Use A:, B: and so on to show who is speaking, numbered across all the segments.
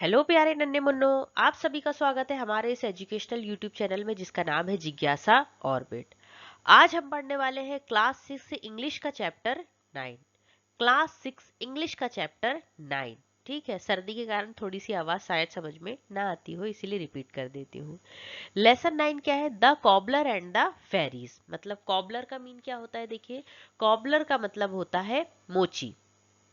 A: Hello प्यारे नन्हे Munro. आप सभी का स्वागत है हमारे इस एजुकेशनल यूट्यूब चैनल में जिसका नाम है जिज्ञासा ऑर्बिट। आज हम पढ़ने वाले हैं क्लास 6 इंग्लिश का चैप्टर 9। क्लास 6 इंग्लिश का चैप्टर 9। ठीक है, सर्दी के कारण थोड़ी सी आवाज शायद समझ में ना आती हो, इसीलिए रिपीट कर देती हूँ। लेसन 9 क्या है? The cobbler and the fairies. मतलब कॉबलर का मीन क्या होता है? देखिए, कॉबलर का मतलब होता है मोची,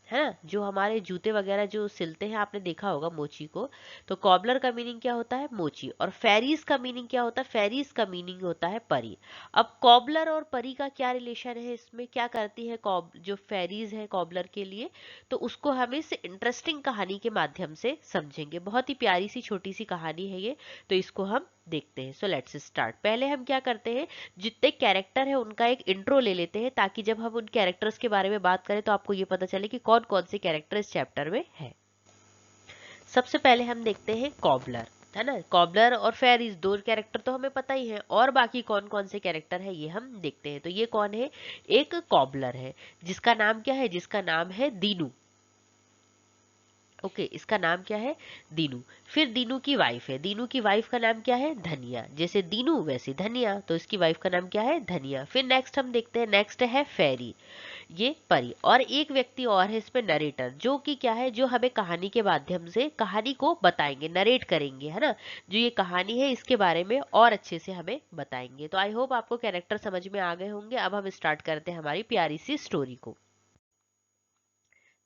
A: है ना, जो हमारे जूते वगैरह जो सिलते हैं, आपने देखा होगा मोची को। तो कॉबलर का मीनिंग क्या होता है? मोची। और फेरीज का मीनिंग क्या होता है? फेरीज का मीनिंग होता है परी। अब कॉबलर और परी का क्या रिलेशन है? इसमें क्या करती है जो फेरीज है कॉबलर के लिए, तो उसको हम इस इंटरेस्टिंग कहानी के माध्यम से समझेंगे। बहुत ही प्यारी सी छोटी सी कहानी है ये, तो इसको हम देखते हैं। So let's start. पहले हम क्या करते हैं, जितने कैरेक्टर है उनका एक इंट्रो ले लेते हैं, ताकि जब हम उन कैरेक्टर्स के बारे में बात करें तो आपको ये पता चले कि कौन कौन से कैरेक्टर इस चैप्टर में है। सबसे पहले हम देखते हैं कॉबलर, है ना। कॉबलर और फेरीज दो कैरेक्टर तो हमें पता ही है, और बाकी कौन कौन से कैरेक्टर है ये हम देखते हैं। तो ये कौन है? एक कॉबलर है जिसका नाम क्या है? जिसका नाम है दीनू। ओके, इसका नाम क्या है? दीनू। फिर दीनू की वाइफ है। दीनू की वाइफ का नाम क्या है? धनिया। जैसे दीनू वैसे धनिया, तो इसकी वाइफ का नाम क्या है? धनिया। फिर नेक्स्ट हम देखते हैं, नेक्स्ट है फेरी, ये परी। और एक व्यक्ति और है इसमें, नरेटर, जो कि क्या है, जो हमें कहानी के माध्यम से कहानी को बताएंगे, नरेट करेंगे, है ना। जो ये कहानी है इसके बारे में और अच्छे से हमें बताएंगे। तो आई होप आपको कैरेक्टर समझ में आ गए होंगे। अब हम स्टार्ट करते हैं हमारी प्यारी सी स्टोरी को।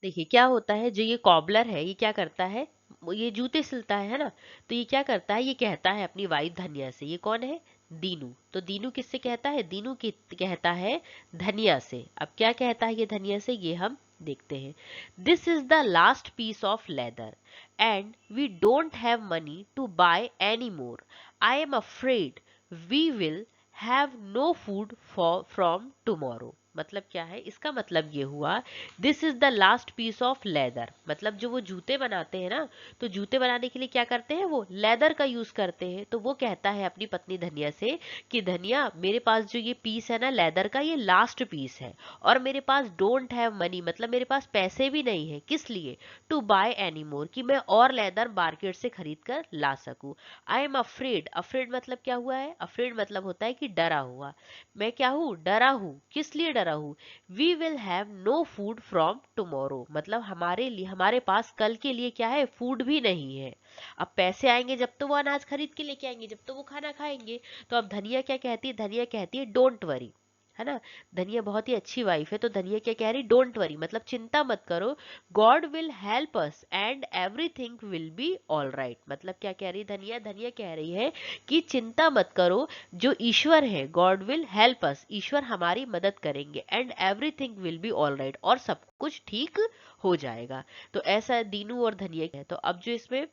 A: देखिए क्या होता है, जो ये कॉबलर है ये क्या करता है, ये जूते सिलता है ना। तो ये क्या करता है, ये कहता है अपनी वाइफ धनिया से। ये कौन है? दीनू। तो दीनू किससे कहता है? दीनू की कहता है धनिया से। अब क्या कहता है ये धनिया से, ये हम देखते हैं। This is the last piece of leather and we don't have money to buy any more. I am afraid we will have no food for from tomorrow. मतलब क्या है इसका? मतलब ये हुआ, this is the last piece of leather. मतलब जो वो जूते बनाते हैं ना, तो जूते बनाने के लिए क्या करते हैं, वो लेदर का यूज करते हैं। तो वो कहता है अपनी पत्नी धनिया से कि धनिया, मेरे पास जो ये पीस है ना लेदर का, ये लास्ट पीस है, और मेरे पास डोंट हैव मनी, मतलब मेरे पास पैसे भी नहीं है। किस लिए? टू बाय एनी मोर, कि मैं और लेदर मार्केट से खरीद कर ला सकूं। आई एम अफ्रेड। अफ्रेड मतलब क्या हुआ है? अफ्रेड मतलब होता है कि डरा हुआ। मैं क्या हूँ? डरा हूँ। किस लिए डरा हूँ? We will have no food from tomorrow, मतलब हमारे लिए, हमारे पास कल के लिए क्या है? फूड भी नहीं है। अब पैसे आएंगे जब तो वो अनाज खरीद के लेके आएंगे, जब तो वो खाना खाएंगे। तो अब धनिया क्या कहती है? धनिया कहती है डोंट वरी, है ना। धनिया बहुत ही अच्छी वाइफ है, तो धनिया क्या कह रही? डोंट वरी, मतलब चिंता मत करो। God will help us and everything will be all right. मतलब क्या कह रही धनिया? धनिया कह रही है कि चिंता मत करो, जो ईश्वर है, गॉड विल हेल्प अस, ईश्वर हमारी मदद करेंगे, and everything will be all right, और सब कुछ ठीक हो जाएगा। तो ऐसा दीनू और धनिया है। तो अब जो इसमें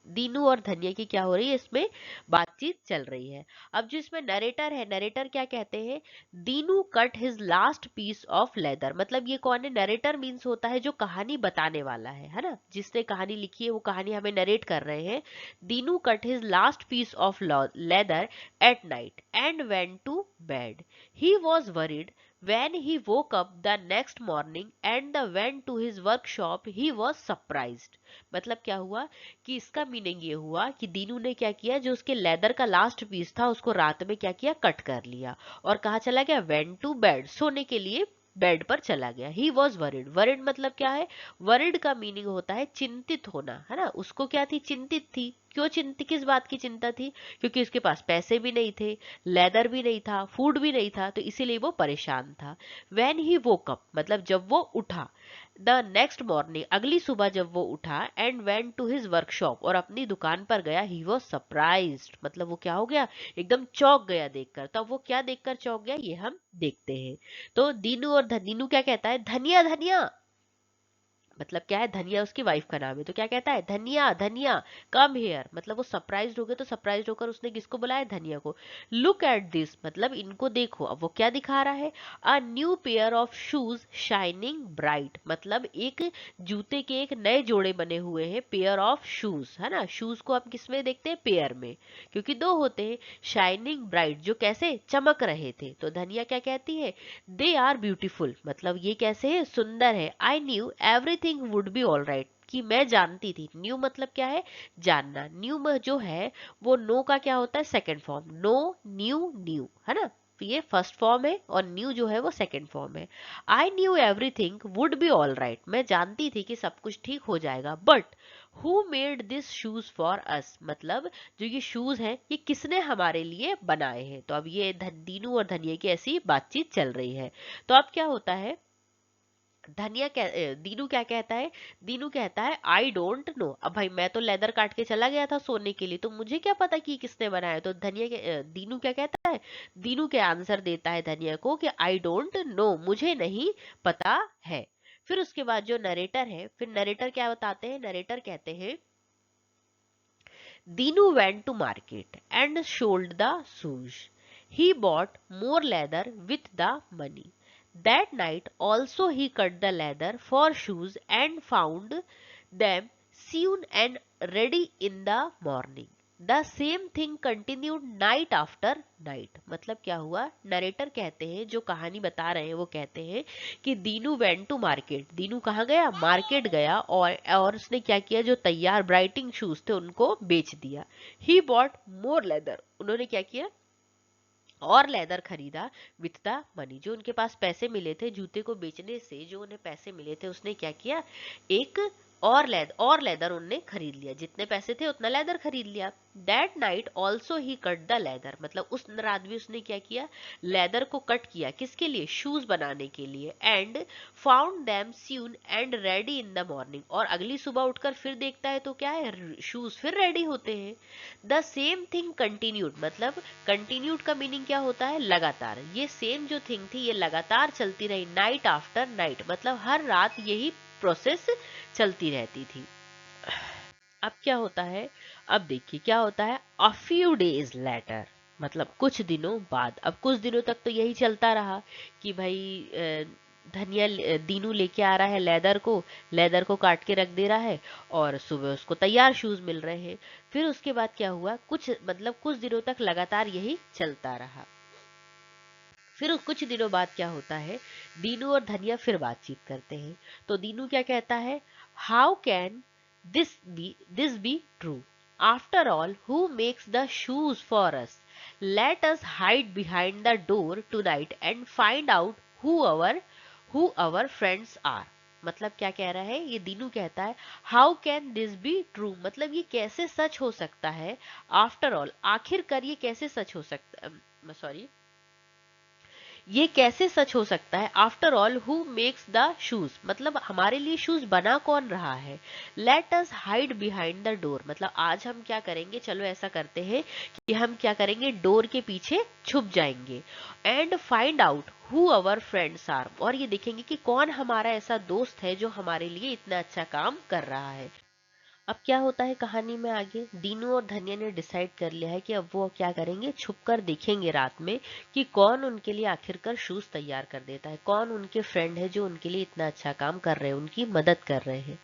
A: दीनू और धनिया की क्या हो रही है, इसमें बातचीत चल रही है। अब जो इसमें नरेटर है, नरेटर क्या कहते हैं? Dinu cut his last piece of leather. मतलब ये कौन है? नरेटर मीन्स होता है जो कहानी बताने वाला है ना, जिसने कहानी लिखी है वो कहानी हमें नरेट कर रहे हैं। Dinu cut his last piece of leather at night and went to bed. He was worried when he woke up the next morning and went to his workshop he was surprised। मतलब क्या हुआ कि इसका meaning ये हुआ कि दीनू ने क्या किया, जो उसके लेदर का लास्ट पीस था उसको रात में क्या किया? कट कर लिया, और कहाँ चला गया? वेंट टू बेड, सोने के लिए बेड पर चला गया। He was worried. वरिड मतलब क्या है? वरिड का मीनिंग होता है चिंतित होना, है ना। उसको क्या थी? चिंतित थी। क्यों चिंतित? किस बात की चिंता थी? क्योंकि उसके पास पैसे भी नहीं थे, लेदर भी नहीं था, फूड भी नहीं था, तो इसीलिए वो परेशान था। वेन ही वोक अप, मतलब जब वो उठा, द नेक्स्ट मॉर्निंग, अगली सुबह जब वो उठा, and went to his workshop, और अपनी दुकान पर गया, ही वॉज सरप्राइज्ड, मतलब वो क्या हो गया? एकदम चौंक गया देखकर। तो अब वो क्या देखकर चौंक गया, ये हम देखते हैं। तो दीनू और दीनू क्या कहता है? धनिया धनिया। मतलब क्या है? धनिया उसकी वाइफ का नाम है, तो क्या कहता है? धनिया धनिया कम हेयर। मतलब वो सरप्राइज हो गया, तो सरप्राइज होकर उसने किसको बुलाया? धनिया को। लुक एट दिस, मतलब इनको देखो। अब वो क्या दिखा रहा है? A new pair of shoes shining bright. मतलब एक जूते के एक नए जोड़े बने हुए हैं, पेयर ऑफ शूज, है ना। शूज को हम किस में देखते हैं? पेयर में, क्योंकि दो होते हैं। शाइनिंग ब्राइट, जो कैसे? चमक रहे थे। तो धनिया क्या कहती है? दे आर ब्यूटीफुल, मतलब ये कैसे है? सुंदर है। I knew everything would be all right, कि मैं जानती थी। न्यू मतलब क्या है, जानना। न्यू जो है वो नो का क्या होता है, second form. No, new, new, है ना। तो ये फर्स्ट फॉर्म है और न्यू जो है वो सेकंड फॉर्म है। I knew everything would be all right, मैं जानती थी कि सब कुछ ठीक हो जाएगा। But who made this shoes for अस, मतलब जो ये शूज हैं ये किसने हमारे लिए बनाए हैं। तो अब ये दीनू और धनिया की ऐसी बातचीत चल रही है। तो अब क्या होता है, दीनू क्या कहता है, दीनू कहता है आई डोंट नो। अब भाई मैं तो लेदर काट के चला गया था सोने के लिए, तो मुझे क्या पता कि किसने बनाया। तो दीनू क्या कहता है, दीनू के आंसर देता है धनिया को कि आई डोंट नो, मुझे नहीं पता है। फिर उसके बाद जो नरेटर है, फिर नरेटर क्या बताते हैं, नरेटर कहते हैं Dinu went to market and sold the shoes. He bought more leather with the money. That night also he cut the leather for shoes and found them sewn and ready in the morning. The same thing continued night after night. मतलब क्या हुआ, narrator कहते हैं, जो कहानी बता रहे हैं वो कहते हैं कि Dinu went to market, Dinu कहाँ गया, मार्केट गया, और उसने क्या किया, जो तैयार ब्राइटिंग शूज थे उनको बेच दिया। ही बॉट मोर लेदर, उन्होंने क्या किया, और लेदर खरीदा, विथ द मनी, जो उनके पास पैसे मिले थे जूते को बेचने से, जो उन्हें पैसे मिले थे उसने क्या किया, एक और लेदर उनने खरीद लिया, जितने पैसे थे उतना लेदर खरीद लिया। That night also he cut the leather, मतलब उस रात भी उसने क्या किया, लेदर को कट किया, किसके लिए, शूज बनाने के लिए। And found them स्यून and ready in the morning, और अगली सुबह उठकर फिर देखता है तो क्या है, शूज फिर रेडी होते हैं। द सेम थिंग कंटिन्यूड, मतलब कंटिन्यूड का मीनिंग क्या होता है, लगातार। ये सेम जो थिंग थी ये लगातार चलती रही, नाइट आफ्टर नाइट, मतलब हर रात यही प्रोसेस चलती रहती थी। अब क्या होता है, अब देखिए क्या होता है, अ फ्यू डेज लेटर, मतलब कुछ दिनों बाद। अब कुछ दिनों तक तो यही चलता रहा कि भाई दीनू लेके आ रहा है लेदर को काट के रख दे रहा है, और सुबह उसको तैयार शूज मिल रहे हैं। फिर उसके बाद क्या हुआ, कुछ दिनों तक लगातार यही चलता रहा। फिर कुछ दिनों बाद क्या होता है, दीनू और धनिया फिर बातचीत करते हैं। तो दीनू क्या कहता है, how can this be true, after all who makes the shoes for us, let us hide behind the door tonight and find out who our friends are. मतलब क्या कह रहा है, ये दीनू कहता है how can this be true, मतलब ये कैसे सच हो सकता है, आफ्टर ऑल, आखिरकार ये कैसे सच हो सकता, सॉरी, ये कैसे सच हो सकता है, after all who makes the shoes, मतलब हमारे लिए शूज बना कौन रहा है। Late us hide behind the door, मतलब आज हम क्या करेंगे, चलो ऐसा करते हैं कि हम क्या करेंगे, डोर के पीछे छुप जाएंगे। And find out who our friends are, और ये देखेंगे कि कौन हमारा ऐसा दोस्त है जो हमारे लिए इतना अच्छा काम कर रहा है। अब क्या होता है कहानी में आगे, दीनू और धन्या ने डिसाइड कर लिया है कि अब वो क्या करेंगे, छुपकर देखेंगे रात में कि कौन उनके लिए आखिरकार शूज तैयार कर देता है, कौन उनके फ्रेंड है जो उनके लिए इतना अच्छा काम कर रहे हैं, उनकी मदद कर रहे हैं।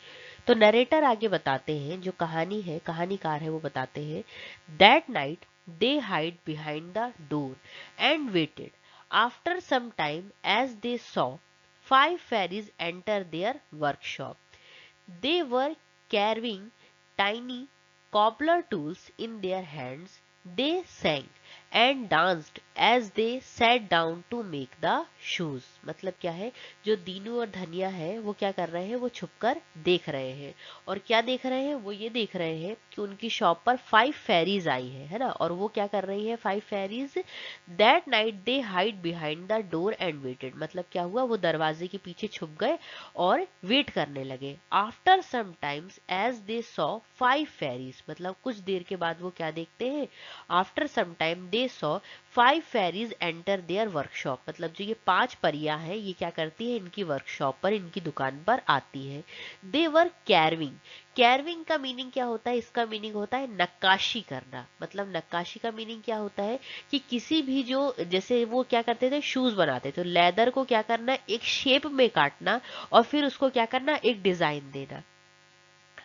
A: तो नरेटर आगे बताते हैं, जो कहानी है, कहानीकार है, वो बताते हैं that night they hide behind the door and waited. After some time as they saw 5 fairies enter their workshop. They were carrying tiny cobbler tools in their hands. They sang and danced as they sat down to make the shoes. मतलब क्या है, जो दीनू और धनिया है वो क्या कर रहे हैं, वो छुपकर देख रहे हैं। और क्या देख रहे हैं, वो ये देख रहे हैं कि उनकी शॉप पर 5 fairies आई है ना। और वो क्या कर रही है 5 fairies, that night they hide behind the door and waited, मतलब क्या हुआ, वो दरवाजे के पीछे छुप गए और वेट करने लगे। After some times as they saw 5 fairies, मतलब कुछ देर के बाद वो क्या देखते हैं, after some time they saw 5 fairies enter their workshop, मतलब जो ये 5 परियां हैं ये क्या करती है, इनकी वर्कशॉप पर, इनकी दुकान पर आती है। दे वर कैरविंग, कैरविंग का मीनिंग क्या होता है, इसका मीनिंग होता है नक्काशी करना। मतलब नक्काशी का मीनिंग क्या होता है कि किसी भी, जो जैसे वो क्या करते थे, शूज बनाते, तो लेदर को क्या करना, एक शेप में काटना और फिर उसको क्या करना, एक डिजाइन देना।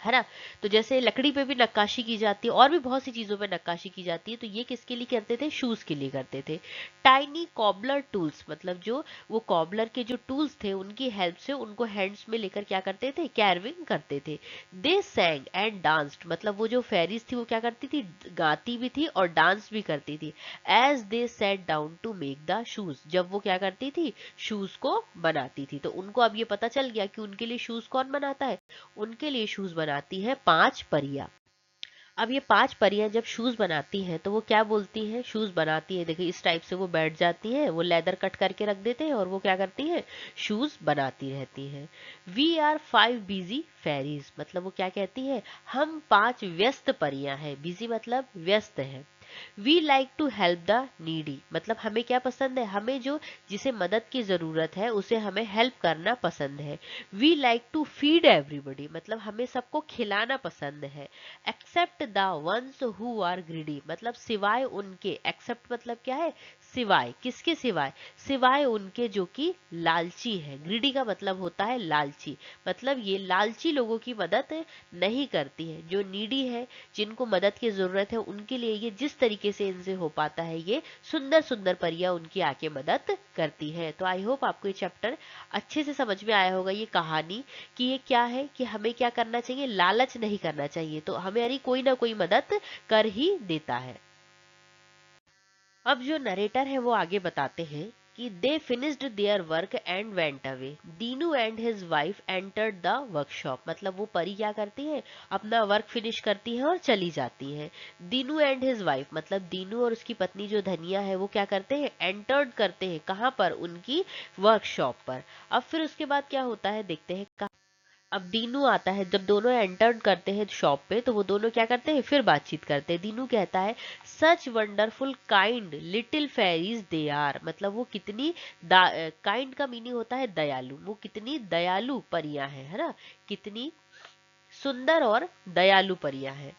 A: है ना। तो जैसे लकड़ी पे भी नक्काशी की जाती है और भी बहुत सी चीजों पे नक्काशी की जाती है, तो ये किसके लिए करते थे, शूज के लिए करते थे। टाइनी कॉबलर टूल्स, मतलब जो वो कॉबलर के जो टूल्स थे उनकी हेल्प से उनको हैंड्स में लेकर क्या करते थे, कैरविंग करते थे। दे सैंग एंड डांस्ड, मतलब वो जो फेरीज थी वो क्या करती थी, गाती भी थी और डांस भी करती थी। As they sat down to make the shoes, जब वो क्या करती थी, शूज को बनाती थी। तो उनको अब ये पता चल गया कि उनके लिए शूज कौन बनाता है, उनके लिए शूज बनाती है 5 परियां। अब ये 5 परियां जब शूज बनाती हैं तो वो क्या बोलती हैं, शूज बनाती है, देखिए इस टाइप से वो बैठ जाती हैं, वो लेदर कट करके रख देते हैं और वो क्या करती हैं, शूज बनाती रहती हैं। वी आर 5 बिजी फेरीज, मतलब वो क्या कहती है, हम 5 व्यस्त परियां हैं, बिजी मतलब व्यस्त है। We like to help the needy, मतलब हमें क्या पसंद है, हमें जो जिसे मदद की जरूरत है उसे हमें हेल्प करना पसंद है। We like to feed everybody, मतलब हमें सबको खिलाना पसंद है। Except the ones who are greedy, मतलब सिवाय उनके, एक्सेप्ट मतलब क्या है, सिवाय, किसके सिवाय, सिवाय उनके जो कि लालची है। ग्रीडी का मतलब होता है लालची, मतलब ये लालची लोगों की मदद नहीं करती है। जो नीडी है, जिनको मदद की जरूरत है, उनके लिए ये जिस तरीके से इनसे हो पाता है, ये सुंदर सुंदर परियां उनकी आके मदद करती है। तो आई होप आपको ये चैप्टर अच्छे से समझ में आया होगा, ये कहानी कि ये क्या है, कि हमें क्या करना चाहिए, लालच नहीं करना चाहिए, तो हमारी कोई ना कोई मदद कर ही देता है। अब जो नरेटर है वो आगे बताते हैं कि they finished their work and went away, Dinu and his wife entered the workshop, मतलब वो परी क्या करती है, अपना वर्क फिनिश करती है और चली जाती है। दीनू एंड हिज वाइफ, मतलब दीनू और उसकी पत्नी जो धनिया है वो क्या करते हैं, एंटर्ड करते हैं, कहाँ पर, उनकी वर्कशॉप पर। अब फिर उसके बाद क्या होता है देखते हैं। अब दीनू आता है, जब दोनों एंटर करते हैं शॉप पे तो वो दोनों क्या करते हैं, फिर बातचीत करते हैं। दीनू कहता है such wonderful kind little fairies they are, मतलब वो कितनी, काइंड का मीनिंग होता है दयालु, वो कितनी दयालु परियां हैं, है ना, कितनी सुंदर और दयालु परियां हैं।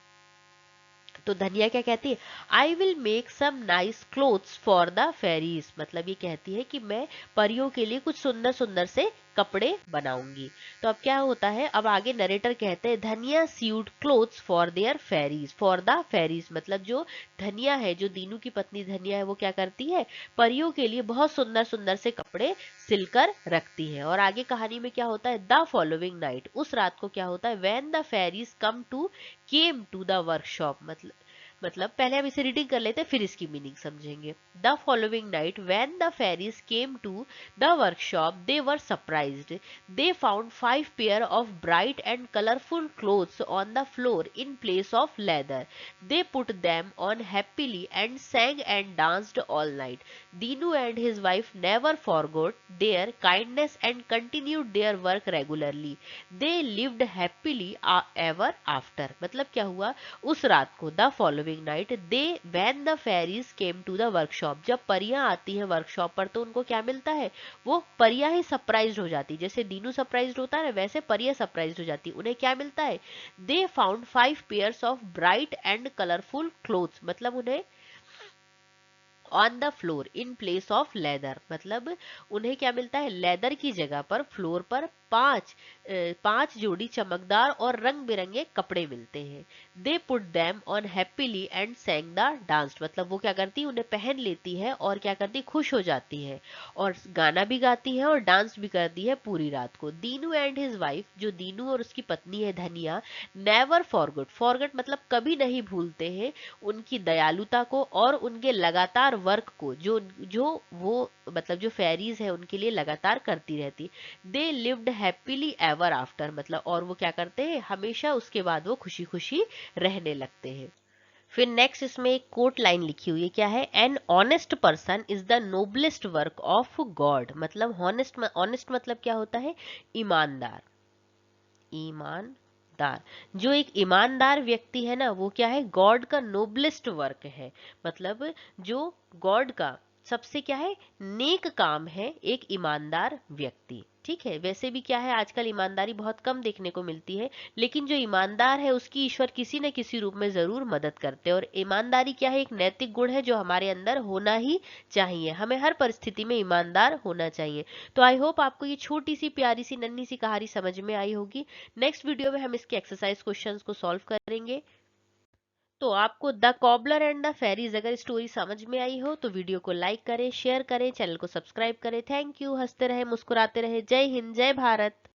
A: तो धनिया क्या कहती है, I will make some nice clothes for the fairies, मतलब ये कहती है कि मैं परियों के लिए कुछ सुंदर सुंदर से कपड़े बनाऊंगी। तो अब क्या होता है, अब आगे नरेटर कहते हैं Dhaniya sewed clothes for their fairies, for the fairies, मतलब जो धनिया है, जो दीनू की पत्नी धनिया है, वो क्या करती है, परियों के लिए बहुत सुंदर सुंदर से कपड़े सिलकर रखती है। और आगे कहानी में क्या होता है, द फॉलोइंग नाइट, उस रात को क्या होता है, when the fairies come to came to the workshop, मतलब पहले हम इसे रीडिंग कर लेते हैं फिर इसकी मीनिंग समझेंगे। The following night when the fairies came to the workshop they were surprised, they found 5 pair of bright and colourful clothes on the floor in place of leather, they put them on happily and sang and danced all night. Dinu and his wife never forgot their kindness and continued their work regularly. They lived happily ever after, मतलब क्या हुआ, उस रात को, the following night, they when the fairies came to the workshop, जब परियां आती हैं वर्कशॉप पर तो उनको क्या मिलता है, वो परियां ही सरप्राइज हो जाती, जैसे दीनू सरप्राइज होता है ना, वैसे परियां सरप्राइज हो जाती, उन्हें क्या मिलता है, दे found 5 pairs of bright and colourful clothes, मतलब उन्हें on the floor in place of leather, मतलब उन्हें क्या मिलता है, लेदर की जगह पर फ्लोर पर 5 जोड़ी चमकदार और रंग बिरंगे कपड़े मिलते हैं। They put them on happily and sang the dance, मतलब वो क्या करती है, उन्हें पहन लेती है और क्या करती है, खुश हो जाती है और गाना भी गाती है और डांस भी करती है पूरी रात को। दीनू एंड हिज वाइफ, जो दीनू और उसकी पत्नी है धनिया, नेवर फॉरगेट, फॉरगेट मतलब कभी नहीं भूलते हैं उनकी दयालुता को और उनके लगातार वर्क को, जो जो वो मतलब जो फेरीज है उनके लिए लगातार करती रहती। They lived happily ever after, मतलब और वो क्या करते हैं, हमेशा उसके बाद वो खुशी खुशी रहने लगते हैं। फिर नेक्स्ट इसमें एक कोट लाइन लिखी हुई है, क्या है, an honest person is the noblest work of God, मतलब ऑनेस्ट, ऑनेस्ट मतलब क्या होता है, ईमानदार, ईमानदार, जो एक ईमानदार व्यक्ति है ना, वो क्या है, गॉड का नोबलेस्ट वर्क है, मतलब जो गॉड का सबसे क्या है, नेक काम है एक ईमानदार व्यक्ति। ठीक है, वैसे भी क्या है, आजकल ईमानदारी बहुत कम देखने को मिलती है, लेकिन जो ईमानदार है उसकी ईश्वर किसी न किसी रूप में जरूर मदद करते हैं। और ईमानदारी क्या है, एक नैतिक गुण है जो हमारे अंदर होना ही चाहिए। हमें हर परिस्थिति में ईमानदार होना चाहिए। तो आई होप आपको ये छोटी सी प्यारी सी नन्ही सी कहानी समझ में आई होगी। नेक्स्ट वीडियो में हम इसके एक्सरसाइज क्वेश्चंस को सॉल्व करेंगे। तो आपको the cobbler and the fairies अगर स्टोरी समझ में आई हो तो वीडियो को लाइक करें, शेयर करें, चैनल को सब्सक्राइब करें। Thank you. हंसते रहे, मुस्कुराते रहे। जय हिंद, जय भारत।